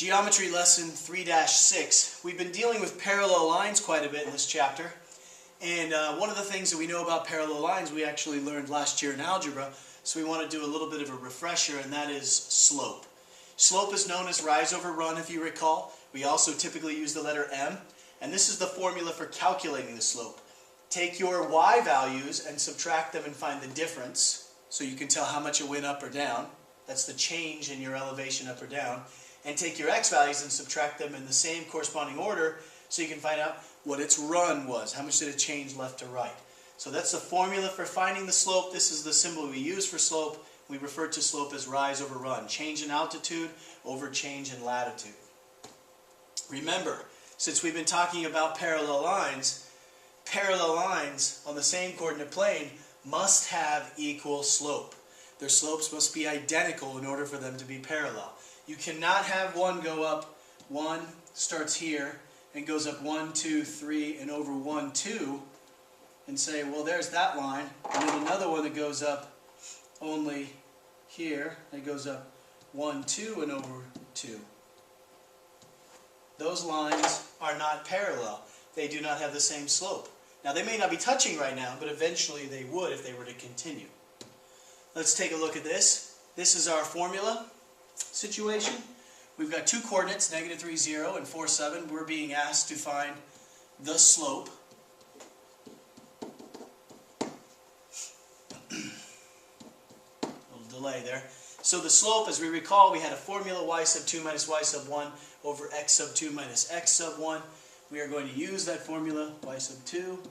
Geometry lesson 3-6. We've been dealing with parallel lines quite a bit in this chapter. And one of the things that we know about parallel lines we actually learned last year in algebra. So we want to do a little bit of a refresher, and that is slope. Slope is known as rise over run, if you recall. We also typically use the letter m. And this is the formula for calculating the slope. Take your y values and subtract them and find the difference. So you can tell how much it went up or down. That's the change in your elevation up or down. And take your x values and subtract them in the same corresponding order so you can find out what its run was. How much did it change left to right? So that's the formula for finding the slope. This is the symbol we use for slope. We refer to slope as rise over run. Change in altitude over change in latitude. Remember, since we've been talking about parallel lines on the same coordinate plane must have equal slope. Their slopes must be identical in order for them to be parallel. You cannot have one go up, one starts here and goes up 1, 2, 3 and over 1, 2 and say, well, there's that line, and then another one that goes up only here, it goes up 1, 2 and over 2. Those lines are not parallel. They do not have the same slope. Now they may not be touching right now, but eventually they would if they were to continue. Let's take a look at this. This is our formula situation. We've got two coordinates, -3, 0 and 4, 7. We're being asked to find the slope. A little delay there. So the slope, as we recall, we had a formula y sub 2 minus y sub 1 over x sub 2 minus x sub 1. We are going to use that formula, y sub 2.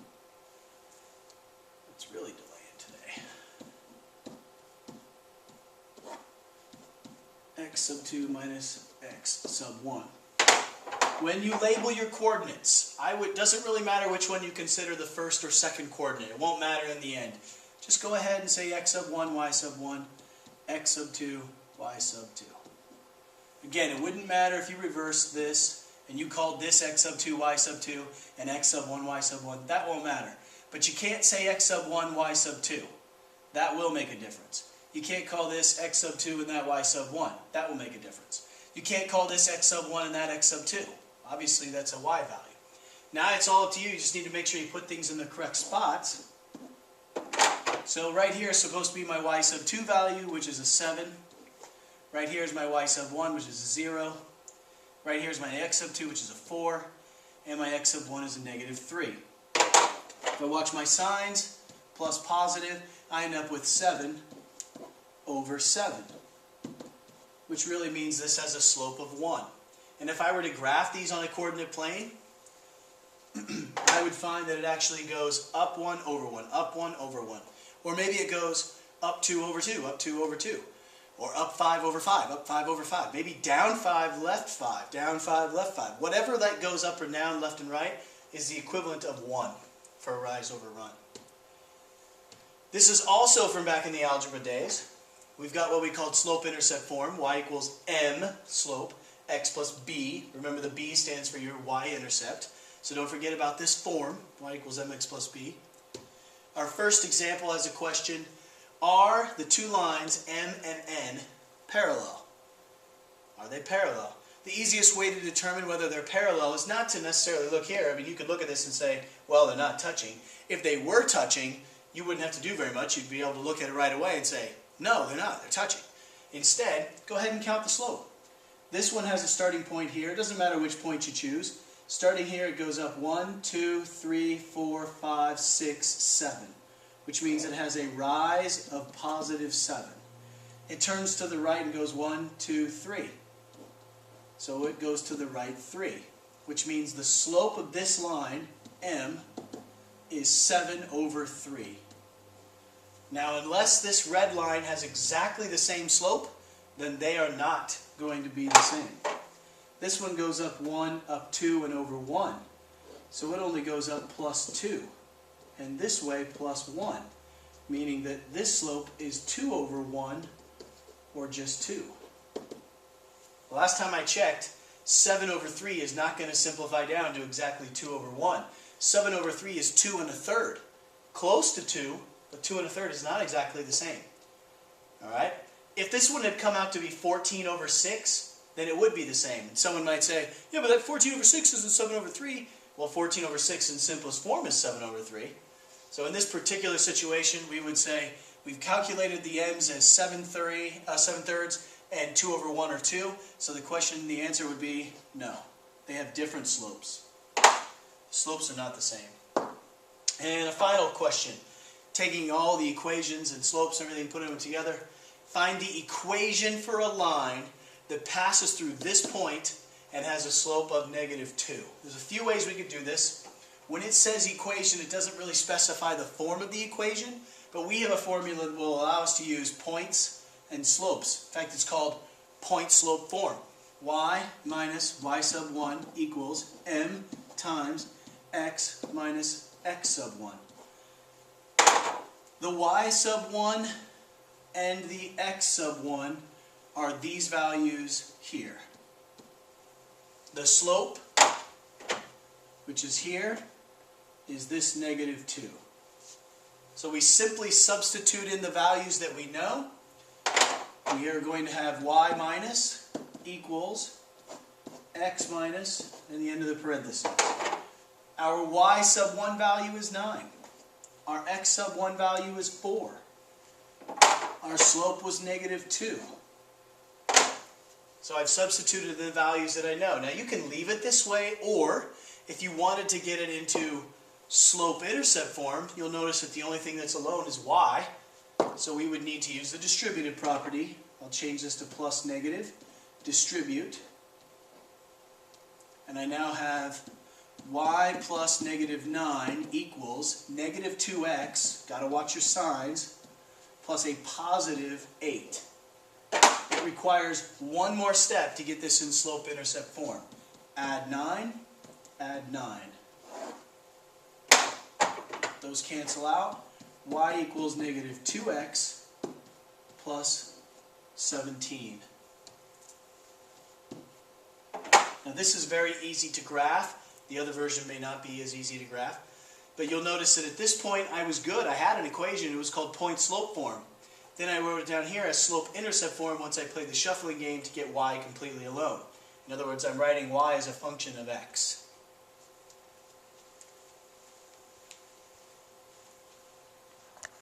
It's really delaying today. X sub 2 minus x sub 1. When you label your coordinates, doesn't really matter which one you consider the first or second coordinate. It won't matter in the end. Just go ahead and say x sub 1, y sub 1, x sub 2, y sub 2. Again, it wouldn't matter if you reversed this and you called this x sub 2, y sub 2, and x sub 1, y sub 1. That won't matter. But you can't say x sub 1, y sub 2. That will make a difference. You can't call this x sub 2 and that y sub 1. That will make a difference. You can't call this x sub 1 and that x sub 2. Obviously, that's a y value. Now it's all up to you. You just need to make sure you put things in the correct spots. So right here is supposed to be my y sub 2 value, which is a 7. Right here is my y sub 1, which is a 0. Right here is my x sub 2, which is a 4. And my x sub 1 is a -3. If I watch my signs, plus positive, I end up with 7 over 7, which really means this has a slope of 1. And if I were to graph these on a coordinate plane, I would find that it actually goes up 1 over 1, up 1 over 1. Or maybe it goes up 2 over 2, up 2 over 2. Or up 5 over 5, up 5 over 5. Maybe down 5, left 5, down 5, left 5. Whatever that goes up or down, left and right, is the equivalent of 1 for a rise over run. This is also from back in the algebra days. We've got what we called slope-intercept form. Y equals m slope, x plus b. Remember the b stands for your y-intercept. So don't forget about this form, y equals mx plus b. Our first example has a question, are the two lines m and n parallel? Are they parallel? The easiest way to determine whether they're parallel is not to necessarily look here. I mean, you could look at this and say, well, they're not touching. If they were touching, you wouldn't have to do very much. You'd be able to look at it right away and say, no, they're not. They're touching. Instead, go ahead and count the slope. This one has a starting point here. It doesn't matter which point you choose. Starting here, it goes up 1, 2, 3, 4, 5, 6, 7, which means it has a rise of positive 7. It turns to the right and goes 1, 2, 3. So it goes to the right 3, which means the slope of this line, m, is 7 over 3. Now, unless this red line has exactly the same slope, then they are not going to be the same. This one goes up 1, up 2, and over 1. So it only goes up plus 2. And this way, plus 1. Meaning that this slope is 2 over 1, or just 2. The last time I checked, 7 over 3 is not going to simplify down to exactly 2 over 1. 7 over 3 is 2 1/3. Close to 2, but 2 1/3 is not exactly the same. Alright? If this one had come out to be 14 over 6, then it would be the same. And someone might say, yeah, but that 14 over 6 isn't 7 over 3. Well, 14 over 6 in simplest form is 7 over 3. So in this particular situation, we would say we've calculated the m's as 7 thirds and 2 over 1 or 2. So the answer would be no. They have different slopes. Slopes are not the same. And a final question. Taking all the equations and slopes and everything, putting them together, find the equation for a line that passes through this point and has a slope of -2. There's a few ways we could do this. When it says equation, it doesn't really specify the form of the equation, but we have a formula that will allow us to use points and slopes. In fact, it's called point-slope form. Y minus y sub 1 equals m times x minus x sub 1. The y sub 1 and the x sub 1 are these values here. The slope, which is here, is this -2. So we simply substitute in the values that we know. We are going to have y minus equals x minus and the end of the parenthesis. Our y sub 1 value is 9. Our x sub 1 value is 4. Our slope was -2. So I've substituted the values that I know. Now you can leave it this way, or if you wanted to get it into slope-intercept form, you'll notice that the only thing that's alone is y. So we would need to use the distributive property. I'll change this to plus negative, distribute. And I now have y plus -9 equals -2x, got to watch your signs, plus a positive 8. It requires one more step to get this in slope-intercept form. Add 9, add 9. Those cancel out. Y equals -2x plus 17. Now this is very easy to graph. The other version may not be as easy to graph. But you'll notice that at this point I was good. I had an equation. It was called point-slope form. Then I wrote it down here as slope-intercept form once I played the shuffling game to get y completely alone. In other words, I'm writing y as a function of x.